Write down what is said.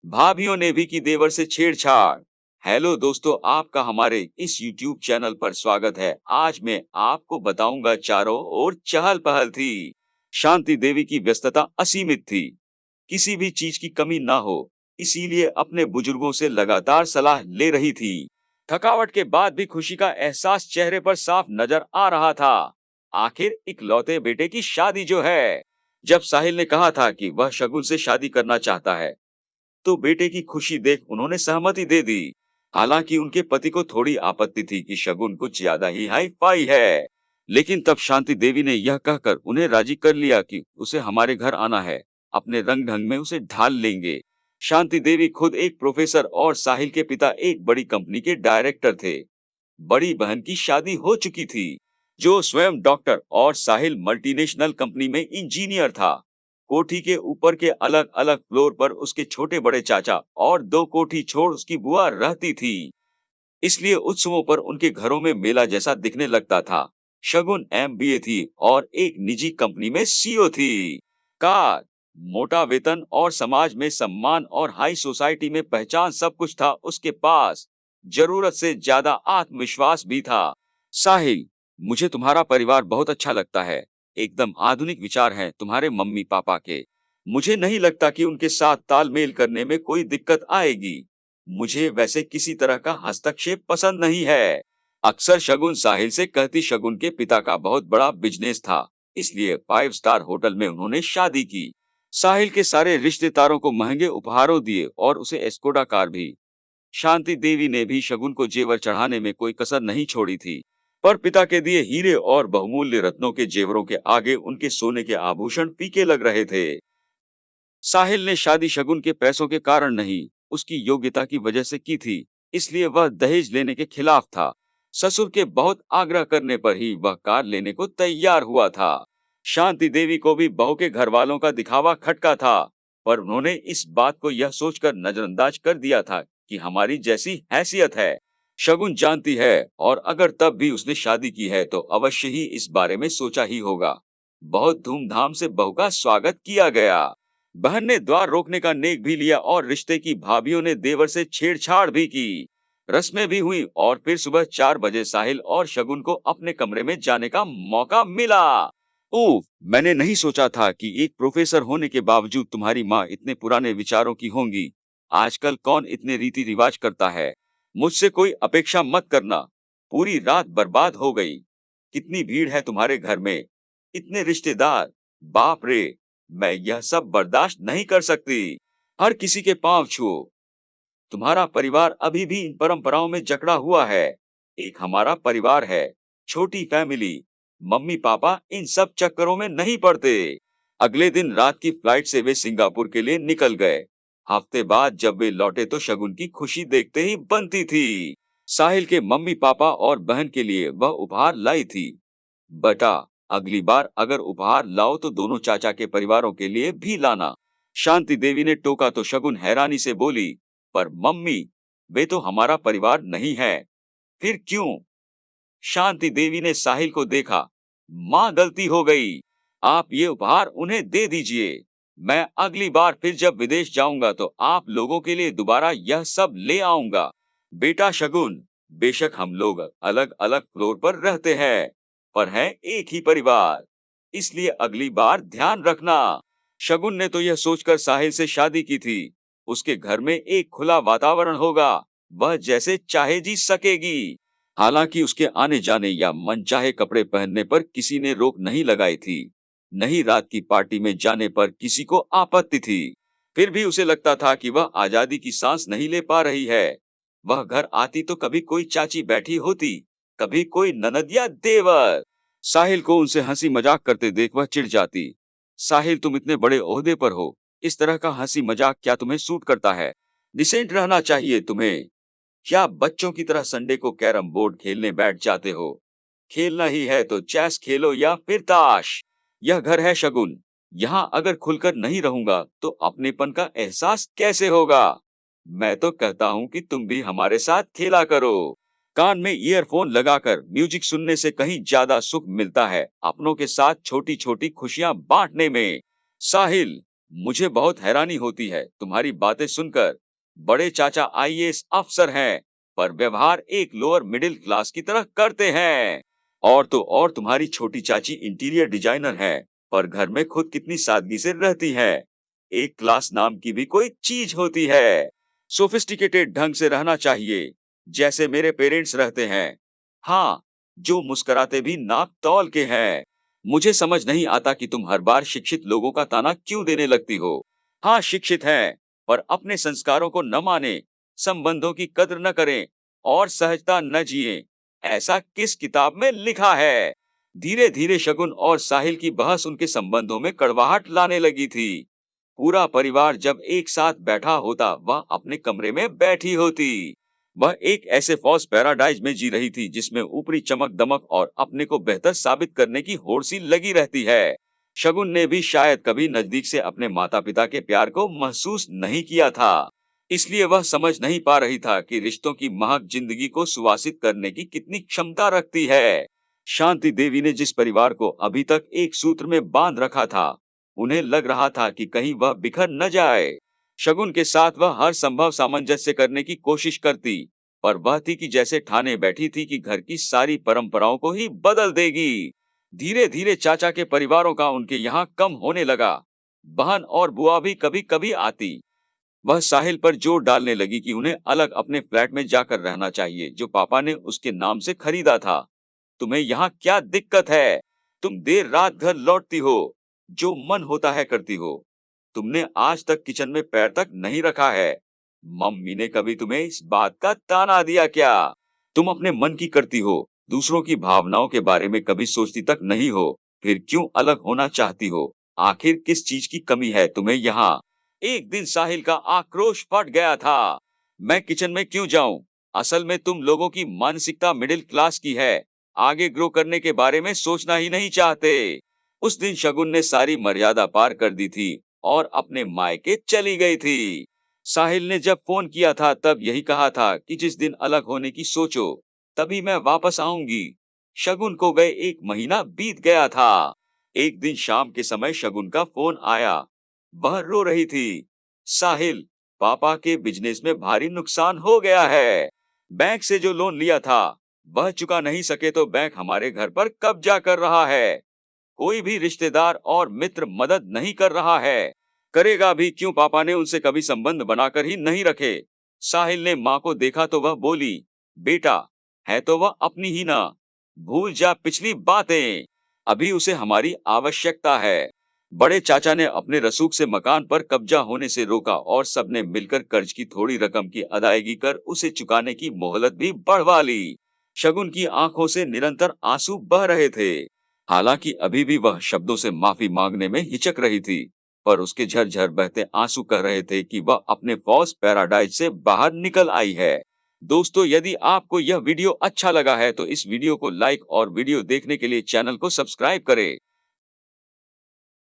भाभीियों ने भी की देवर से छेड़छाड़। हेलो दोस्तों, आपका हमारे इस YouTube चैनल पर स्वागत है। आज मैं आपको बताऊंगा चारों ओर चहल पहल थी। शांति देवी की व्यस्तता असीमित थी, किसी भी चीज की कमी ना हो, इसीलिए अपने बुजुर्गों से लगातार सलाह ले रही थी। थकावट के बाद भी खुशी का एहसास चेहरे पर साफ नजर आ रहा था। आखिर इकलौते बेटे की शादी जो है। जब साहिल ने कहा था कि वह शगुन से शादी करना चाहता है, तो बेटे की खुशी देख उन्होंने सहमति दे दी। हालांकि उनके पति को थोड़ी आपत्ति थी कि शगुन कुछ ज्यादा ही हाई फाई है, लेकिन तब शांति देवी ने यह कहकर उन्हें राजी कर लिया कि उसे हमारे घर आना है, अपने रंग ढंग में उसे ढाल लेंगे। शांति देवी खुद एक प्रोफेसर और साहिल के पिता एक बड़ी कंपनी के डायरेक्टर थे। बड़ी बहन की शादी हो चुकी थी, जो स्वयं डॉक्टर, और साहिल मल्टीनेशनल कंपनी में इंजीनियर था। कोठी के ऊपर के अलग अलग फ्लोर पर उसके छोटे बड़े चाचा और दो कोठी छोड़ उसकी बुआ रहती थी, इसलिए उत्सवों पर उनके घरों में मेला जैसा दिखने लगता था। शगुन एमबीए थी और एक निजी कंपनी में सीईओ थी। कार, मोटा वेतन और समाज में सम्मान और हाई सोसाइटी में पहचान सब कुछ था उसके पास। जरूरत से ज्यादा आत्मविश्वास भी था। साहिल, मुझे तुम्हारा परिवार बहुत अच्छा लगता है। एकदम आधुनिक विचार हैं तुम्हारे मम्मी पापा के। मुझे नहीं लगता कि उनके साथ तालमेल करने में कोई दिक्कत आएगी। मुझे वैसे किसी तरह का हस्तक्षेप पसंद नहीं है। अक्सर शगुन साहिल से कहती शगुन के पिता का बहुत बड़ा बिजनेस था, इसलिए 5 स्टार होटल में उन्होंने शादी की। साहिल के सारे रिश्तेदारों को महंगे उपहारों दिए और उसे एस्कोडा कार भी। शांति देवी ने भी शगुन को जेवर चढ़ाने में कोई कसर नहीं छोड़ी थी, पर पिता के दिए हीरे और बहुमूल्य रत्नों के जेवरों के आगे उनके सोने के आभूषण फीके लग रहे थे। साहिल ने शादी शगुन के पैसों के कारण नहीं, उसकी योग्यता की वजह से की थी, इसलिए वह दहेज लेने के खिलाफ था। ससुर के बहुत आग्रह करने पर ही वह कार लेने को तैयार हुआ था। शांति देवी को भी बहू के घर वालों का दिखावा खटका था, पर उन्होंने इस बात को यह सोचकर नजरअंदाज कर दिया था कि हमारी जैसी हैसियत है, शगुन जानती है, और अगर तब भी उसने शादी की है तो अवश्य ही इस बारे में सोचा ही होगा। बहुत धूमधाम से बहू का स्वागत किया गया। बहन ने द्वार रोकने का नेक भी लिया और रिश्ते की भाभीियों ने देवर से छेड़छाड़ भी की। रस्में भी हुई और फिर सुबह 4 बजे साहिल और शगुन को अपने कमरे में जाने का मौका मिला। ओह, मैंने नहीं सोचा था कि एक प्रोफेसर होने के बावजूद तुम्हारी माँ इतने पुराने विचारों की होंगी। आजकल कौन इतने रीति रिवाज करता है। मुझसे कोई अपेक्षा मत करना। पूरी रात बर्बाद हो गई। कितनी भीड़ है तुम्हारे घर में, इतने रिश्तेदार, बाप रे, मैं यह सब बर्दाश्त नहीं कर सकती। हर किसी के पांव छुओ। तुम्हारा परिवार अभी भी इन परंपराओं में जकड़ा हुआ है। एक हमारा परिवार है, छोटी फैमिली। मम्मी पापा इन सब चक्करों में नहीं पड़ते। अगले दिन रात की फ्लाइट से वे सिंगापुर के लिए निकल गए। हफ्ते बाद जब वे लौटे तो शगुन की खुशी देखते ही बनती थी। साहिल के मम्मी पापा और बहन के लिए वह उपहार लाई थी। बेटा, अगली बार अगर उपहार लाओ तो दोनों चाचा के परिवारों के लिए भी लाना। शांति देवी ने टोका तो शगुन हैरानी से बोली, पर मम्मी, वे तो हमारा परिवार नहीं है। फिर क्यों? शांति देवी ने साहिल को देखा। माँ, गलती हो गई। आप ये उपहार उन्हें दे दीजिए। मैं अगली बार फिर जब विदेश जाऊंगा तो आप लोगों के लिए दोबारा यह सब ले आऊंगा। बेटा शगुन, बेशक हम लोग अलग अलग फ्लोर पर रहते हैं, पर है एक ही परिवार, इसलिए अगली बार ध्यान रखना। शगुन ने तो यह सोचकर साहिल से शादी की थी। उसके घर में एक खुला वातावरण होगा, वह जैसे चाहे जी सकेगी। हालांकि उसके आने जाने या मनचाहे कपड़े पहनने पर किसी ने रोक नहीं लगाई थी, नहीं रात की पार्टी में जाने पर किसी को आपत्ति थी। फिर भी उसे लगता था कि वह आजादी की सांस नहीं ले पा रही है। वह घर आती तो कभी कोई चाची बैठी होती, कभी कोई ननद या देवर। साहिल को उनसे हंसी मजाक करते देख वह चिढ़ जाती। साहिल, तुम इतने बड़े ओहदे पर हो, इस तरह का हंसी मजाक क्या तुम्हें सूट करता है? डिसेंट रहना चाहिए तुम्हें। क्या बच्चों की तरह संडे को कैरम बोर्ड खेलने बैठ जाते हो? खेलना ही है तो चेस खेलो या फिर ताश। यह घर है शगुन, यहाँ अगर खुलकर नहीं रहूंगा तो अपनेपन का एहसास कैसे होगा? मैं तो कहता हूँ कि तुम भी हमारे साथ खेला करो। कान में ईयरफोन लगाकर म्यूजिक सुनने से कहीं ज्यादा सुख मिलता है अपनों के साथ छोटी छोटी खुशियां बांटने में। साहिल, मुझे बहुत हैरानी होती है तुम्हारी बातें सुनकर। बड़े चाचा आईएएस अफसर हैं, पर व्यवहार एक लोअर मिडिल क्लास की तरह करते हैं। और तो और तुम्हारी छोटी चाची इंटीरियर डिजाइनर है, पर घर में खुद कितनी सादगी से रहती है। एक क्लास नाम की भी कोई चीज होती है। सोफिस्टिकेटेड ढंग से रहना चाहिए, जैसे मेरे पेरेंट्स रहते हैं। हाँ, जो मुस्कुराते भी नाप तौल के हैं। मुझे समझ नहीं आता कि तुम हर बार शिक्षित लोगों का ताना क्यों देने लगती हो। हाँ, शिक्षित हैं, पर अपने संस्कारों को न माने, संबंधों की कद्र न करें और सहजता न जिए। ऐसा किस किताब में लिखा है? धीरे धीरे शगुन और साहिल की बहस उनके संबंधों में कड़वाहट लाने लगी थी। पूरा परिवार जब एक साथ बैठा होता, वह अपने कमरे में बैठी होती। वह एक ऐसे फॉल्स पैराडाइज में जी रही थी जिसमें ऊपरी चमक दमक और अपने को बेहतर साबित करने की होड़ सी लगी रहती है। शगुन ने भी शायद कभी नजदीक से अपने माता पिता के प्यार को महसूस नहीं किया था। इसलिए वह समझ नहीं पा रही था कि रिश्तों की महक जिंदगी को सुवासित करने की कितनी क्षमता रखती है। शांति देवी ने जिस परिवार को अभी तक एक सूत्र में बांध रखा था, उन्हें लग रहा था कि कहीं वह बिखर न जाए। शगुन के साथ वह हर संभव सामंजस्य करने की कोशिश करती, पर वह थी कि जैसे ठाने बैठी थी कि घर की सारी परंपराओं को ही बदल देगी। धीरे धीरे चाचा के परिवारों का उनके यहाँ कम होने लगा। बहन और बुआ भी कभी कभी आती। वह साहिल पर जोर डालने लगी कि उन्हें अलग अपने फ्लैट में जाकर रहना चाहिए, जो पापा ने उसके नाम से खरीदा था। तुम्हें यहाँ क्या दिक्कत है? तुम देर रात घर लौटती हो, जो मन होता है करती हो। तुमने आज तक किचन में पैर तक नहीं रखा है। मम्मी ने कभी तुम्हें इस बात का ताना दिया क्या? तुम अपने मन की करती हो, दूसरों की भावनाओं के बारे में कभी सोचती तक नहीं हो। फिर क्यों अलग होना चाहती हो? आखिर किस चीज की कमी है तुम्हें यहाँ? एक दिन साहिल का आक्रोश फट गया था। मैं किचन में क्यों जाऊं? असल में तुम लोगों की मानसिकता मिडिल क्लास की है। आगे ग्रो करने के बारे में सोचना ही नहीं चाहते। उस दिन शगुन ने सारी मर्यादा पार कर दी थी और अपने मायके चली गई थी। साहिल ने जब फोन किया था तब यही कहा था कि जिस दिन अलग होने की सोचो, तभी मैं वापस आऊंगी। शगुन को गए एक महीना बीत गया था। एक दिन शाम के समय शगुन का फोन आया। वह रो रही थी। साहिल, पापा के बिजनेस में भारी नुकसान हो गया है। बैंक से जो लोन लिया था, वह चुका नहीं सके तो बैंक हमारे घर पर कब्जा कर रहा है। कोई भी रिश्तेदार और मित्र मदद नहीं कर रहा है। करेगा भी क्यों? पापा ने उनसे कभी संबंध बनाकर ही नहीं रखे। साहिल ने माँ को देखा तो वह बोली, बेटा, है तो वह अपनी ही ना। भूल जा पिछली बातें। अभी उसे हमारी आवश्यकता है। बड़े चाचा ने अपने रसूख से मकान पर कब्जा होने से रोका और सबने मिलकर कर्ज की थोड़ी रकम की अदायगी कर उसे चुकाने की मोहलत भी बढ़वा ली। शगुन की आंखों से निरंतर आंसू बह रहे थे। हालांकि अभी भी वह शब्दों से माफी मांगने में हिचक रही थी, पर उसके झरझर बहते आंसू कह रहे थे कि वह अपने फॉल्स पैराडाइज से बाहर निकल आई है। दोस्तों, यदि आपको यह वीडियो अच्छा लगा है तो इस वीडियो को लाइक और वीडियो देखने के लिए चैनल को सब्सक्राइब करें।